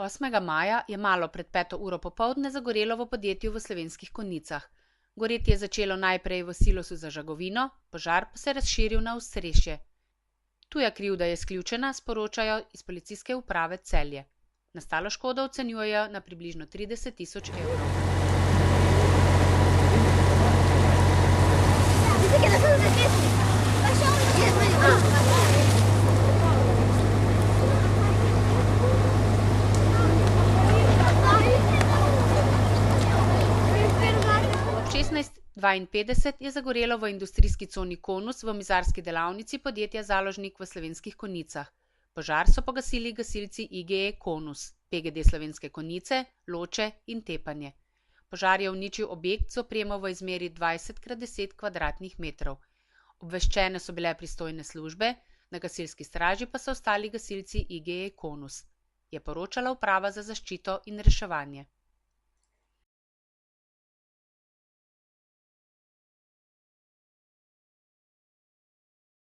8. maja je malo pred 5. uro popoldne zagorelo v podjetju v Slovenskih Konjicah. Goreti je začelo najprej v silosu za žagovino, požar pa se je razširil na ostrešje. Tuja krivda je izključena, sporočajo iz policijske uprave Celje. Nastalo škodo ocenjujejo na približno 30.000 evrov. Ob 16:52 je zagorelo v industrijski coni Konus v mizarski delavnici podjetja Založnik v Slovenskih Konjicah. Požar so pogasili gasilci IGE Konus, PGD Slovenske Konjice, Loče in Tepanje. Požar je uničil objekt z opremo v izmeri 20x10 kvadratnih metrov. Obveščene so bile pristojne službe, na gasilski straži pa so ostali gasilci IGE Konus, je poročala Uprava za zaščito in reševanje.